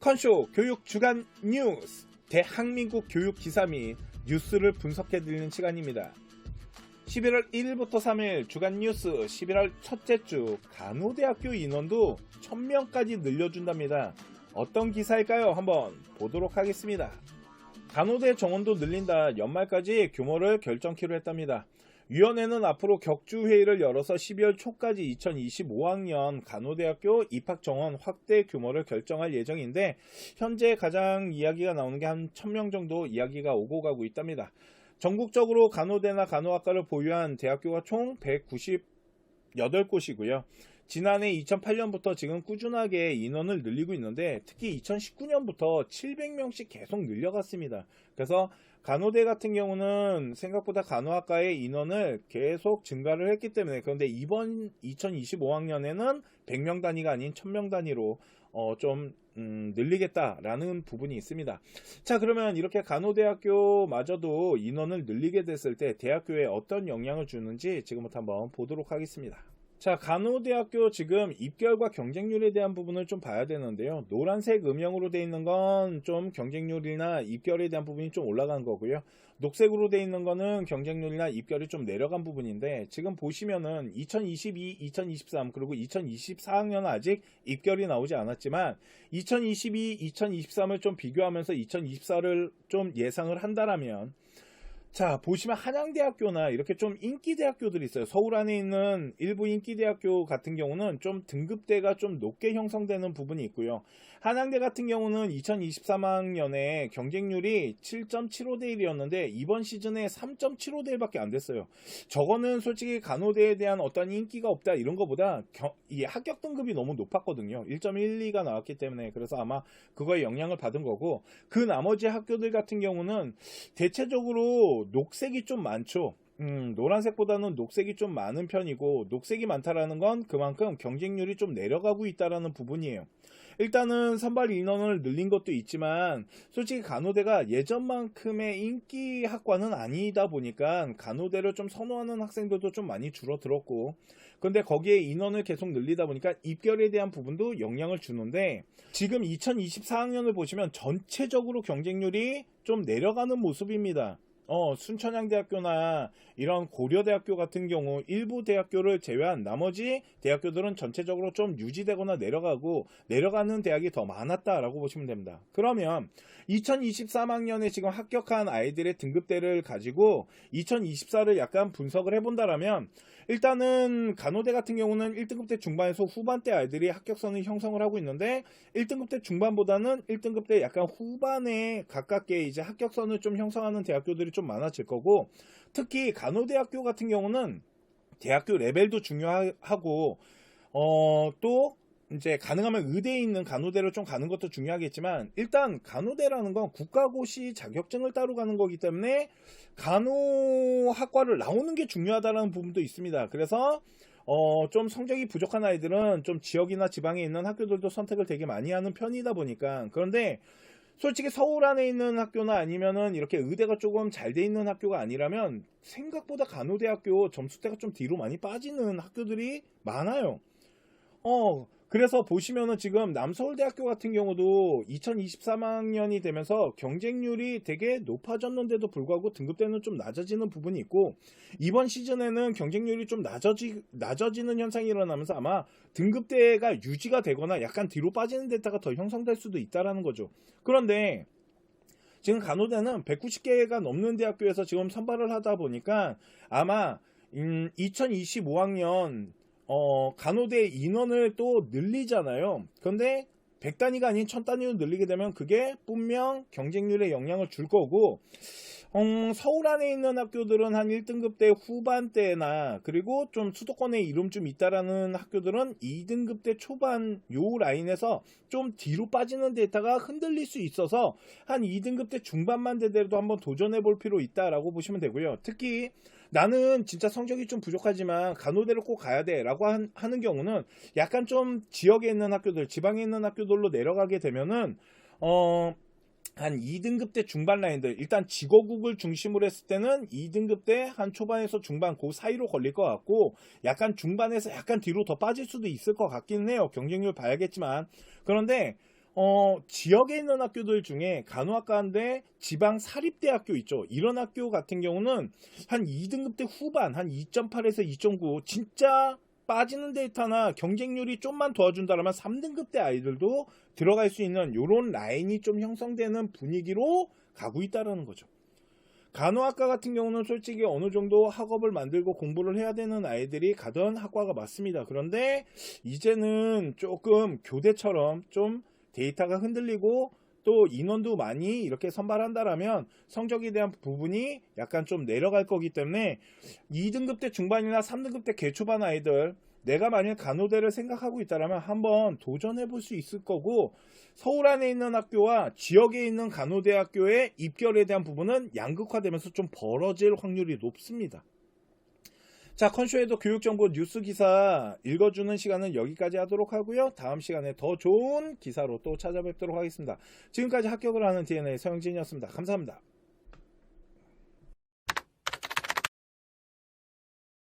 컨쇼 교육 주간 뉴스, 대한민국 교육 기사 및 뉴스를 분석해드리는 시간입니다. 11월 1일부터 3일 주간 뉴스 11월 첫째 주 간호대학교 인원도 1000명까지 늘려준답니다. 어떤 기사일까요? 한번 보도록 하겠습니다. 간호대 정원도 늘린다. 연말까지 규모를 결정키로 했답니다. 위원회는 앞으로 격주회의를 열어서 12월 초까지 2025학년 간호대학교 입학 정원 확대 규모를 결정할 예정인데, 현재 가장 이야기가 나오는 게 한 1000명 정도 이야기가 오고 가고 있답니다. 전국적으로 간호대나 간호학과를 보유한 대학교가 총 198곳이고요. 지난해 2008년부터 지금 꾸준하게 인원을 늘리고 있는데, 특히 2019년부터 700명씩 계속 늘려갔습니다. 그래서 간호대 같은 경우는 생각보다 간호학과의 인원을 계속 증가를 했기 때문에, 그런데 이번 2025학년에는 100명 단위가 아닌 1000명 단위로 좀 늘리겠다라는 부분이 있습니다. 자, 그러면 이렇게 간호대학교마저도 인원을 늘리게 됐을 때 대학교에 어떤 영향을 주는지 지금부터 한번 보도록 하겠습니다. 자, 간호대학교 지금 입결과 경쟁률에 대한 부분을 좀 봐야 되는데요. 노란색 음영으로 되어 있는 건 좀 경쟁률이나 입결에 대한 부분이 좀 올라간 거고요. 녹색으로 되어 있는 거는 경쟁률이나 입결이 좀 내려간 부분인데, 지금 보시면은 2022, 2023 그리고 2024학년은 아직 입결이 나오지 않았지만 2022, 2023을 좀 비교하면서 2024를 좀 예상을 한다라면, 자, 보시면 한양대학교나 이렇게 좀 인기대학교들이 있어요. 서울 안에 있는 일부 인기대학교 같은 경우는 좀 등급대가 좀 높게 형성되는 부분이 있고요. 한양대 같은 경우는 2023학년에 경쟁률이 7.75대 1이었는데 이번 시즌에 3.75대 1밖에 안 됐어요. 저거는 솔직히 간호대에 대한 어떤 인기가 없다 이런 거보다 이 합격 등급이 너무 높았거든요. 1.12가 나왔기 때문에. 그래서 아마 그거에 영향을 받은 거고, 그 나머지 학교들 같은 경우는 대체적으로 녹색이 좀 많죠. 노란색보다는 녹색이 좀 많은 편이고, 녹색이 많다라는 건 그만큼 경쟁률이 좀 내려가고 있다라는 부분이에요. 일단은 선발 인원을 늘린 것도 있지만, 솔직히 간호대가 예전만큼의 인기 학과는 아니다 보니까 간호대를 좀 선호하는 학생들도 좀 많이 줄어들었고, 근데 거기에 인원을 계속 늘리다 보니까 입결에 대한 부분도 영향을 주는데, 지금 2024학년을 보시면 전체적으로 경쟁률이 좀 내려가는 모습입니다. 순천향대학교나 이런 고려대학교 같은 경우 일부 대학교를 제외한 나머지 대학교들은 전체적으로 좀 유지되거나 내려가는 대학이 더 많았다라고 보시면 됩니다. 그러면 2023학년에 지금 합격한 아이들의 등급대를 가지고 2024를 약간 분석을 해본다라면, 일단은 간호대 같은 경우는 1등급대 중반에서 후반대 아이들이 합격선을 형성을 하고 있는데, 1등급대 중반보다는 1등급대 약간 후반에 가깝게 이제 합격선을 좀 형성하는 대학교들이 좀 많아질 거고, 특히 간호대학교 같은 경우는 대학교 레벨도 중요하고, 또 이제 가능하면 의대에 있는 간호대로 좀 가는 것도 중요하겠지만, 일단 간호대라는 건 국가고시 자격증을 따로 가는 거기 때문에 간호학과를 나오는 게 중요하다는 부분도 있습니다. 그래서 좀 성적이 부족한 아이들은 좀 지역이나 지방에 있는 학교들도 선택을 되게 많이 하는 편이다 보니까. 그런데 솔직히 서울 안에 있는 학교나 아니면은 이렇게 의대가 조금 잘 돼 있는 학교가 아니라면 생각보다 간호대학교 점수대가 좀 뒤로 많이 빠지는 학교들이 많아요. 그래서 보시면은 지금 남서울대학교 같은 경우도 2023학년이 되면서 경쟁률이 되게 높아졌는데도 불구하고 등급대는 좀 낮아지는 부분이 있고, 이번 시즌에는 경쟁률이 좀 낮아지는 현상이 일어나면서 아마 등급대가 유지가 되거나 약간 뒤로 빠지는 데다가 더 형성될 수도 있다라는 거죠. 그런데 지금 간호대는 190개가 넘는 대학교에서 지금 선발을 하다 보니까 아마 2025학년 간호대 인원을 또 늘리잖아요. 그런데 100단위가 아닌 1000단위로 늘리게 되면 그게 분명 경쟁률에 영향을 줄 거고, 서울 안에 있는 학교들은 한 1등급대 후반대나, 그리고 좀 수도권에 이름 좀 있다라는 학교들은 2등급대 초반 요 라인에서 좀 뒤로 빠지는 데다가 흔들릴 수 있어서 한 2등급대 중반만 되더라도 한번 도전해 볼 필요 있다라고 보시면 되고요. 특히 나는 진짜 성적이 좀 부족하지만 간호대를 꼭 가야 돼 라고 하는 경우는 약간 좀 지역에 있는 학교들, 지방에 있는 학교들로 내려가게 되면은 한 2등급대 중반 라인들, 일단 직어국을 중심으로 했을 때는 2등급대 한 초반에서 중반 그 사이로 걸릴 것 같고, 약간 중반에서 약간 뒤로 더 빠질 수도 있을 것 같기는 해요. 경쟁률 봐야겠지만. 그런데 지역에 있는 학교들 중에 간호학과인데 지방 사립대학교 있죠. 이런 학교 같은 경우는 한 2등급 때 후반 한 2.8에서 2.9 진짜 빠지는 데이터나 경쟁률이 좀만 도와준다면 3등급 때 아이들도 들어갈 수 있는 이런 라인이 좀 형성되는 분위기로 가고 있다는 거죠. 간호학과 같은 경우는 솔직히 어느 정도 학업을 만들고 공부를 해야 되는 아이들이 가던 학과가 맞습니다. 그런데 이제는 조금 교대처럼 좀 데이터가 흔들리고 또 인원도 많이 이렇게 선발한다라면 성적에 대한 부분이 약간 좀 내려갈 거기 때문에 2등급 때 중반이나 3등급 때 개초반 아이들 내가 만약 간호대를 생각하고 있다면 한번 도전해 볼 수 있을 거고, 서울 안에 있는 학교와 지역에 있는 간호대학교의 입결에 대한 부분은 양극화되면서 좀 벌어질 확률이 높습니다. 자, 컨쇼에도 교육정보 뉴스 기사 읽어주는 시간은 여기까지 하도록 하고요. 다음 시간에 더 좋은 기사로 또 찾아뵙도록 하겠습니다. 지금까지 합격을 하는 DNA 서영진이었습니다. 감사합니다.